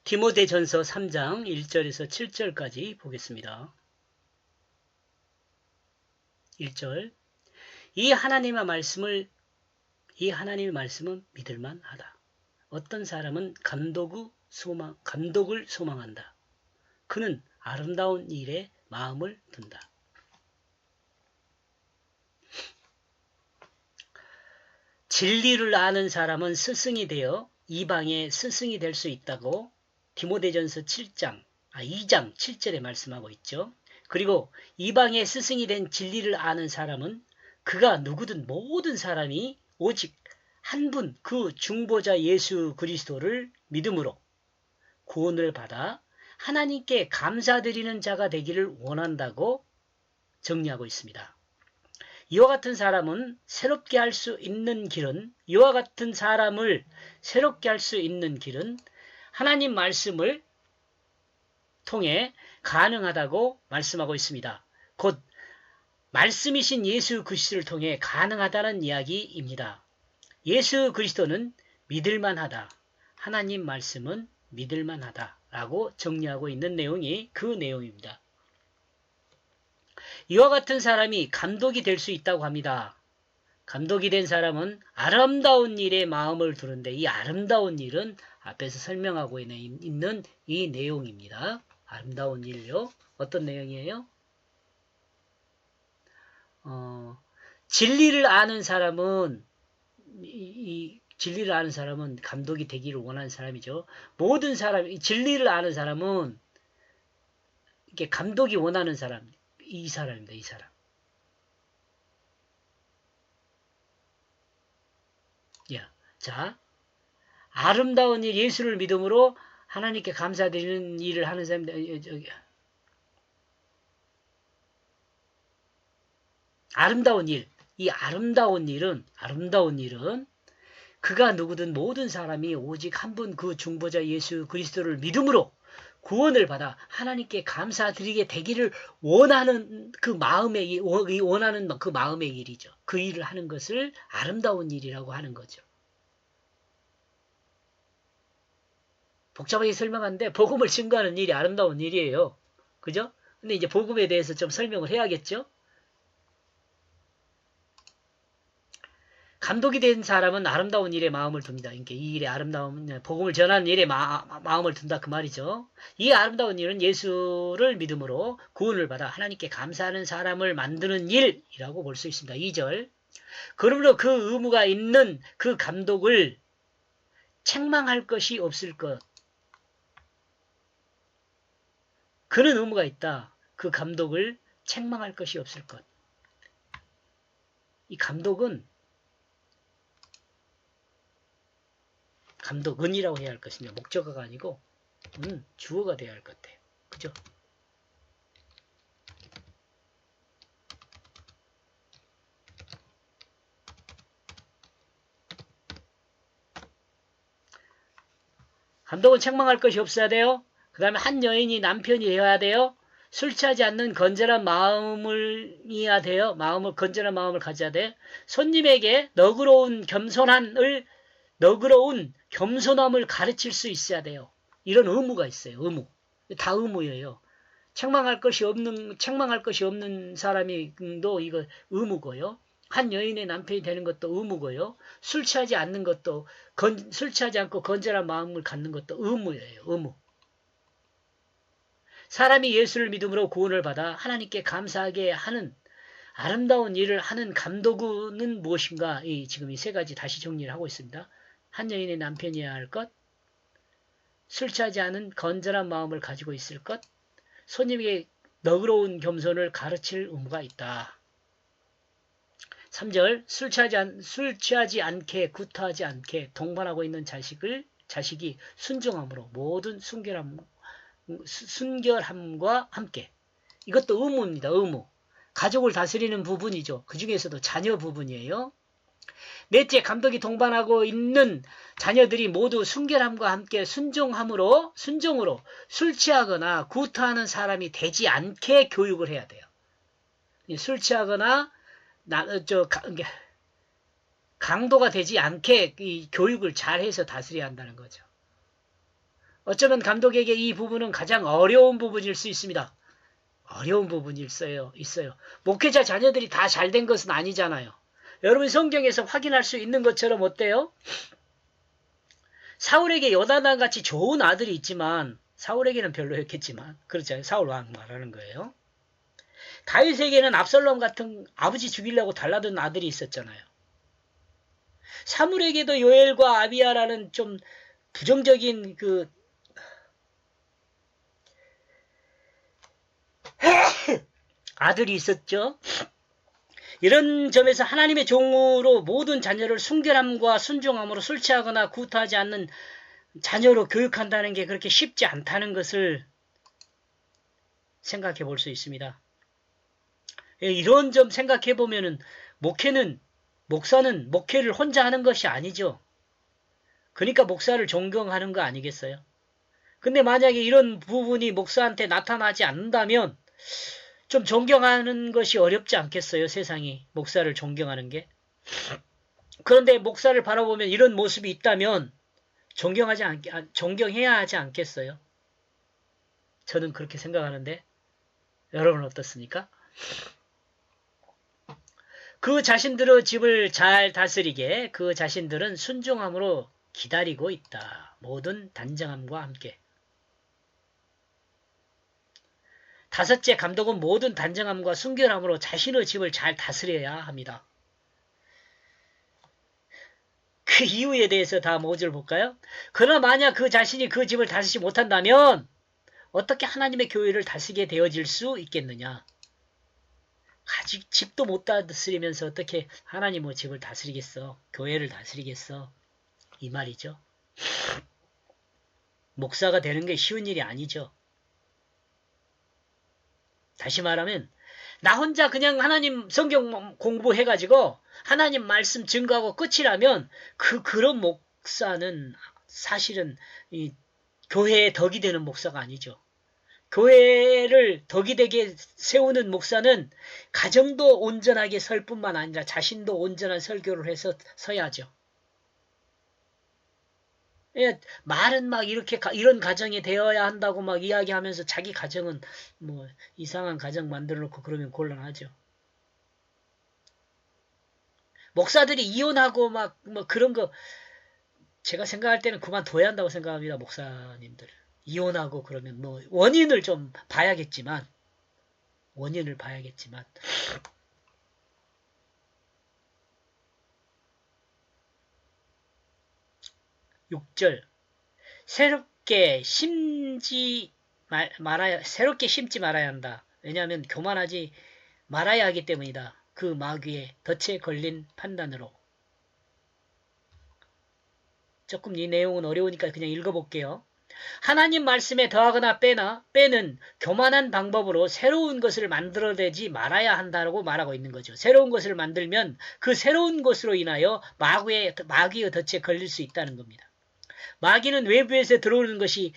디모데전서 3장 1절에서 7절까지 보겠습니다. 1절. 이 하나님의 말씀은 믿을만 하다. 어떤 사람은 감독을 소망한다. 그는 아름다운 일에 마음을 둔다. 진리를 아는 사람은 스승이 되어 이방의 스승이 될 수 있다고 디모데전서 2장 7절에 말씀하고 있죠. 그리고 이방의 스승이 된 진리를 아는 사람은 그가 누구든 모든 사람이 오직 한 분 그 중보자 예수 그리스도를 믿음으로 구원을 받아 하나님께 감사드리는 자가 되기를 원한다고 정리하고 있습니다. 이와 같은 사람을 새롭게 할 수 있는 길은 하나님 말씀을 통해 가능하다고 말씀하고 있습니다. 곧 말씀이신 예수 그리스도를 통해 가능하다는 이야기입니다. 예수 그리스도는 믿을만하다. 하나님 말씀은 믿을만하다. 라고 정리하고 있는 내용이 그 내용입니다. 이와 같은 사람이 감독이 될 수 있다고 합니다. 감독이 된 사람은 아름다운 일에 마음을 두는데 이 아름다운 일은 앞에서 설명하고 있는 이 내용입니다. 아름다운 일요. 어떤 내용이에요? 진리를 아는 사람은 진리를 아는 사람은 감독이 되기를 원하는 사람이죠. 모든 사람, 진리를 아는 사람은 이게 감독이 원하는 사람, 이 사람입니다. 이 사람. 자, 아름다운 일, 예수를 믿음으로 하나님께 감사드리는 일을 하는 사람입니다. 아름다운 일, 이 아름다운 일은 그가 누구든 모든 사람이 오직 한 분 그 중보자 예수 그리스도를 믿음으로 구원을 받아 하나님께 감사드리게 되기를 원하는 그 마음의 일이죠. 그 일을 하는 것을 아름다운 일이라고 하는 거죠. 복잡하게 설명하는데 복음을 증거하는 일이 아름다운 일이에요. 그죠? 근데 이제 복음에 대해서 좀 설명을 해야겠죠? 감독이 된 사람은 아름다운 일에 마음을 둡니다. 그러니까 이 일에 복음을 전하는 일에 마음을 둔다 그 말이죠. 이 아름다운 일은 예수를 믿음으로 구원을 받아 하나님께 감사하는 사람을 만드는 일이라고 볼 수 있습니다. 2절. 그러므로 그 의무가 있는 그 감독을 책망할 것이 없을 것. 그는 의무가 있다. 그 감독을 책망할 것이 없을 것. 이 감독은 은이라고 해야 할 것입니다. 목적어가 아니고 주어가 되어야 할 것 같아요. 그죠? 감독은 책망할 것이 없어야 돼요. 그 다음에 한 여인이 남편이 되어야 돼요. 술 취하지 않는 건전한 마음을 이어야 돼요. 건전한 마음을 가져야 돼. 손님에게 너그러운 겸손함을 가르칠 수 있어야 돼요. 이런 의무가 있어요. 의무. 다 의무예요. 책망할 것이 없는 사람이도 이거 의무고요. 한 여인의 남편이 되는 것도 의무고요. 술 취하지 않고 건전한 마음을 갖는 것도 의무예요. 의무. 사람이 예수를 믿음으로 구원을 받아 하나님께 감사하게 하는 아름다운 일을 하는 감독은 무엇인가? 지금 이 세 가지 다시 정리를 하고 있습니다. 한 여인의 남편이어야 할 것, 술 취하지 않은 건전한 마음을 가지고 있을 것, 손님에게 너그러운 겸손을 가르칠 의무가 있다. 3절. 술 취하지 않게 구타하지 않게 동반하고 있는 자식이 순종함으로 모든 순결함과 함께. 이것도 의무입니다. 의무. 가족을 다스리는 부분이죠. 그 중에서도 자녀 부분이에요. 넷째, 감독이 동반하고 있는 자녀들이 모두 순결함과 함께 순종으로 술 취하거나 구타하는 사람이 되지 않게 교육을 해야 돼요. 술 취하거나 강도가 되지 않게 이 교육을 잘해서 다스려야 한다는 거죠. 어쩌면 감독에게 이 부분은 가장 어려운 부분일 수 있습니다. 어려운 부분이 있어요. 목회자 자녀들이 다 잘된 것은 아니잖아요. 여러분 성경에서 확인할 수 있는 것처럼 어때요? 사울에게 요나단 같이 좋은 아들이 있지만 사울에게는 별로였겠지만 그렇죠. 사울 왕 말하는 거예요. 다윗에게는 압살롬 같은 아버지 죽이려고 달라든 아들이 있었잖아요. 사물에게도 요엘과 아비야라는 좀 부정적인 그 아들이 있었죠. 이런 점에서 하나님의 종으로 모든 자녀를 순결함과 순종함으로 술 취하거나 구타하지 않는 자녀로 교육한다는 게 그렇게 쉽지 않다는 것을 생각해 볼 수 있습니다. 이런 점 생각해 보면은 목사는 목회를 혼자 하는 것이 아니죠. 그러니까 목사를 존경하는 거 아니겠어요? 근데 만약에 이런 부분이 목사한테 나타나지 않는다면 좀 존경하는 것이 어렵지 않겠어요? 세상이 목사를 존경하는 게. 그런데 목사를 바라보면 이런 모습이 있다면 존경해야 하지 않겠어요? 저는 그렇게 생각하는데 여러분은 어떻습니까? 그 자신들의 집을 잘 다스리게 그 자신들은 순종함으로 기다리고 있다. 모든 단정함과 함께. 다섯째, 감독은 모든 단정함과 순결함으로 자신의 집을 잘 다스려야 합니다. 그 이유에 대해서 다 모듈 볼까요? 그러나 만약 그 자신이 그 집을 다스리지 못한다면 어떻게 하나님의 교회를 다스리게 되어질 수 있겠느냐? 아직 집도 못 다스리면서 어떻게 하나님의 집을 다스리겠어? 교회를 다스리겠어? 이 말이죠. 목사가 되는 게 쉬운 일이 아니죠. 다시 말하면 나 혼자 그냥 하나님 성경 공부해가지고 하나님 말씀 증거하고 끝이라면 그런 목사는 사실은 이 교회에 덕이 되는 목사가 아니죠. 교회를 덕이 되게 세우는 목사는 가정도 온전하게 설 뿐만 아니라 자신도 온전한 설교를 해서 서야죠. 예, 말은 막 이렇게 이런 가정이 되어야 한다고 막 이야기하면서 자기 가정은 뭐 이상한 가정 만들어 놓고 그러면 곤란하죠. 목사들이 이혼하고 막 뭐 그런 거 제가 생각할 때는 그만둬야 한다고 생각합니다. 목사님들. 이혼하고 그러면 뭐 원인을 좀 봐야겠지만 6절 새롭게 심지 말아야 한다. 왜냐하면 교만하지 말아야 하기 때문이다. 그 마귀의 덫에 걸린 판단으로. 조금 이 내용은 어려우니까 그냥 읽어볼게요. 하나님 말씀에 더하거나 빼는 교만한 방법으로 새로운 것을 만들어내지 말아야 한다고 말하고 있는 거죠. 새로운 것을 만들면 그 새로운 것으로 인하여 마귀의 덫에 걸릴 수 있다는 겁니다. 마귀는 외부에서 들어오는 것이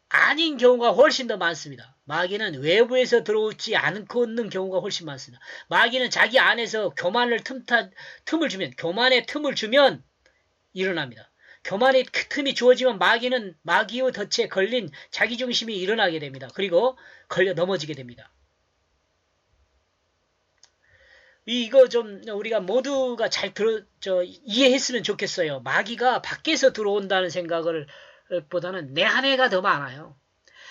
아닌 경우가 훨씬 더 많습니다. 마귀는 외부에서 들어오지 않고 있는 경우가 훨씬 많습니다. 마귀는 자기 안에서 교만의 틈을 주면 일어납니다. 교만의 틈이 주어지면 마귀의 덫에 걸린 자기중심이 일어나게 됩니다. 그리고 걸려 넘어지게 됩니다. 이거 좀 우리가 모두가 잘 이해했으면 좋겠어요. 마귀가 밖에서 들어온다는 생각을 보다는 내 안에가 더 많아요.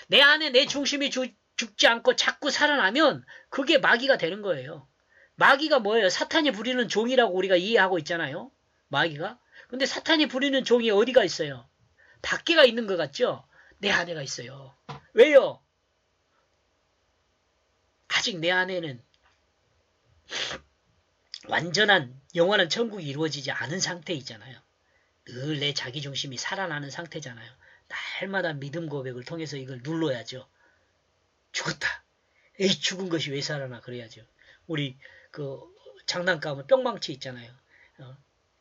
내 안에 내 중심이 죽지 않고 자꾸 살아나면 그게 마귀가 되는 거예요. 마귀가 뭐예요? 사탄이 부리는 종이라고 우리가 이해하고 있잖아요. 마귀가. 근데 사탄이 부리는 종이 어디가 있어요? 밖에가 있는 것 같죠? 내 안에가 있어요. 왜요? 아직 내 안에는 완전한 영원한 천국이 이루어지지 않은 상태 있잖아요. 늘 내 자기중심이 살아나는 상태잖아요. 날마다 믿음 고백을 통해서 이걸 눌러야죠. 죽었다. 에이, 죽은 것이 왜 살아나? 그래야죠. 우리 장난감은 뿅망치 있잖아요.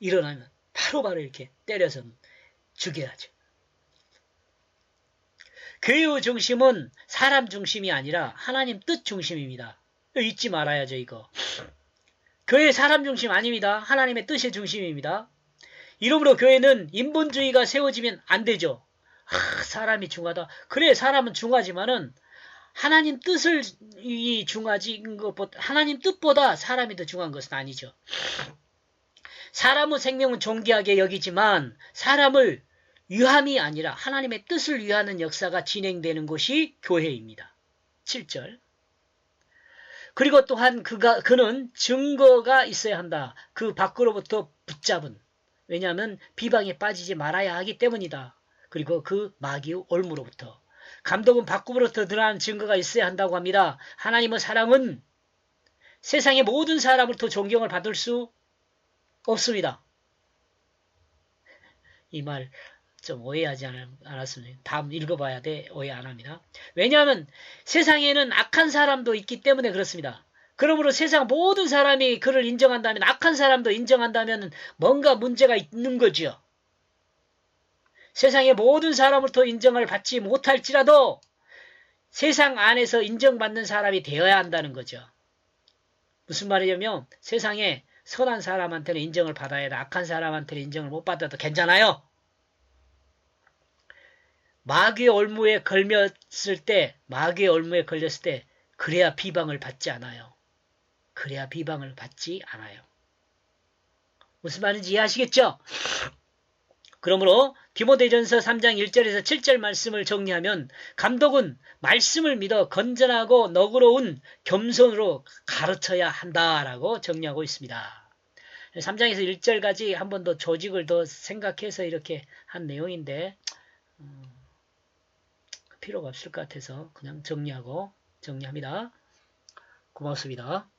일어나면 바로바로 이렇게 때려서 죽여야죠. 교회의 중심은 사람 중심이 아니라 하나님 뜻 중심입니다. 잊지 말아야죠, 이거. 교회 사람 중심 아닙니다. 하나님의 뜻의 중심입니다. 이러므로 교회는 인본주의가 세워지면 안 되죠. 사람이 중하다. 그래, 사람은 중하지만은 하나님 뜻을 이 중하지 것보다 하나님 뜻보다 사람이 더 중한 것은 아니죠. 사람의 생명은 존귀하게 여기지만 사람을 위함이 아니라 하나님의 뜻을 위하는 역사가 진행되는 곳이 교회입니다. 7절. 그리고 또한 그는 증거가 있어야 한다. 그 밖으로부터 붙잡은. 왜냐하면 비방에 빠지지 말아야 하기 때문이다. 그리고 그 마귀의 올무로부터. 감독은 밖으로부터 드러난 증거가 있어야 한다고 합니다. 하나님의 사랑은 세상의 모든 사람으로부터 존경을 받을 수 없습니다. 이 말 좀 오해하지 않았으면 다음 읽어봐야 돼. 오해 안 합니다. 왜냐하면 세상에는 악한 사람도 있기 때문에 그렇습니다. 그러므로 세상 모든 사람이 그를 인정한다면 악한 사람도 인정한다면 뭔가 문제가 있는 거죠. 세상의 모든 사람으로부터 인정을 받지 못할지라도 세상 안에서 인정받는 사람이 되어야 한다는 거죠. 무슨 말이냐면 세상에 선한 사람한테는 인정을 받아야 돼. 악한 사람한테는 인정을 못 받아도 괜찮아요. 마귀의 올무에 걸렸을 때 그래야 비방을 받지 않아요. 그래야 비방을 받지 않아요. 무슨 말인지 이해하시겠죠? 그러므로 디모데전서 3장 1절에서 7절 말씀을 정리하면 감독은 말씀을 믿어 건전하고 너그러운 겸손으로 가르쳐야 한다라고 정리하고 있습니다. 3장에서 1절까지 한 번 더 조직을 더 생각해서 이렇게 한 내용인데 필요가 없을 것 같아서 그냥 정리합니다. 고맙습니다.